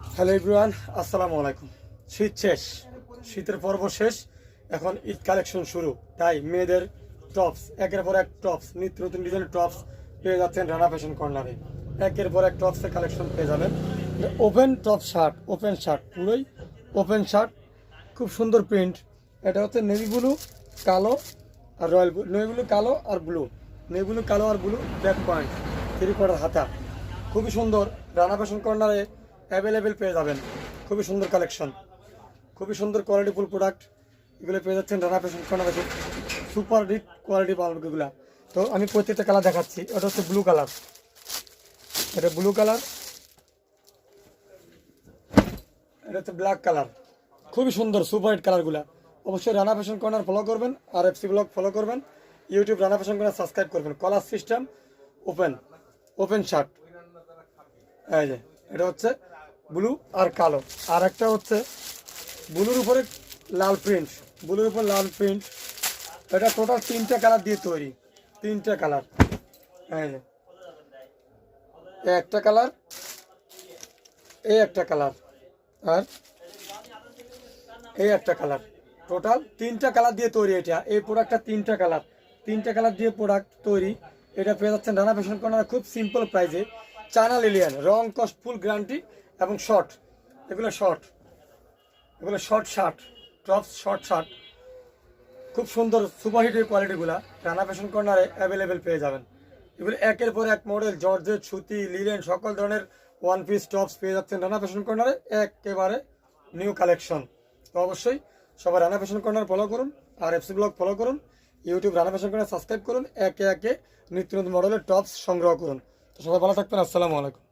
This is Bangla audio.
হ্যালো এভরিওয়ান, আসসালামু আলাইকুম। শীত শেষ, শীতের পর্ব শেষ, এখন ঈদ কালেকশন শুরু। তাই মেয়েদের টপস, একের পর এক টপস, নিত্য নতুন ডিজাইনের টপস পেয়ে যাচ্ছেন রানা ফ্যাশন কর্নারে। একের পর এক টপসের কালেকশন পেয়ে যাবেন। Open top shirt, open shirt, পুরোই ওপেন শার্ট, খুব সুন্দর প্রিন্ট। এটা হচ্ছে নেভি ব্লু, কালো আর রয়্যাল ব্লু, নেভি ব্লু কালো আর ব্লু, নেভি ব্লু কালো আর ব্লু, ব্যাক পয়েন্ট, 3/4 হাতা, খুবই সুন্দর। রানা ফ্যাশন কর্নারে অ্যাভেলেবেল পেয়ে যাবেন। খুবই সুন্দর কালেকশন, খুবই সুন্দর কোয়ালিটিফুল প্রোডাক্ট, এগুলো পেয়ে যাচ্ছেন রানা ফ্যাশন কর্নারে। সুপার হিট কোয়ালিটি পাবেন এগুলো। তো আমি প্রত্যেকটা কালার দেখাচ্ছি। এটা হচ্ছে ব্লু কালার, এটা ব্লু কালার, এটা হচ্ছে ব্ল্যাক কালার, খুবই সুন্দর সুপার হিট কালারগুলো। অবশ্যই রানা ফ্যাশন কর্নার ফলো করবেন আর এফসি ব্লগ ফলো করবেন, YouTube Rana fashion corner subscribe করবেন। Collar system, open open shirt, এই যে এটা হচ্ছে ব্লু আর কালো, আর একটা হচ্ছে ব্লুর উপরে লাল প্রিন্ট, ব্লুর উপর লাল প্রিন্ট। এটা টোটাল 3টে কালার দিয়ে তৈরি, 3টে কালার। এই যে একটা কালার, এই একটা কালার, আর এই একটা কালার, টোটাল 3টে কালার দিয়ে তৈরি। এটা এই প্রোডাক্টটা 3টে কালার, 3টে কালার দিয়ে প্রোডাক্ট তৈরি। এটা পেয়ে যাচ্ছেন রানা ফ্যাশন কর্নার খুব সিম্পল প্রাইসে। চায়না লিলিয়ান, রং কস্ট ফুল গ্যারান্টি এবং শর্ট, এগুলো শর্ট, এগুলো short shirt, tops short shirt, খুব সুন্দর সুপার হিটের কোয়ালিটিগুলো রানা ফ্যাশন কর্নারে অ্যাভেলেবেল পেয়ে যাবেন। এগুলো একের পর এক মডেল, জর্জেট, সুতি, লিলেন, সকল ধরনের ওয়ান পিস টপস পেয়ে যাচ্ছেন রানা ফ্যাশন কর্নারে, একেবারে নিউ কালেকশন। তো অবশ্যই সবাই রানা ফ্যাশন কর্নার ফলো করুন আর এফসি ব্লগ ফলো করুন, YouTube Rana fashion corner subscribe করুন, একে একে নিত্য নতুন মডেলের টপস সংগ্রহ করুন। তো সবাই ভালো থাকবেন, আসসালামু আলাইকুম।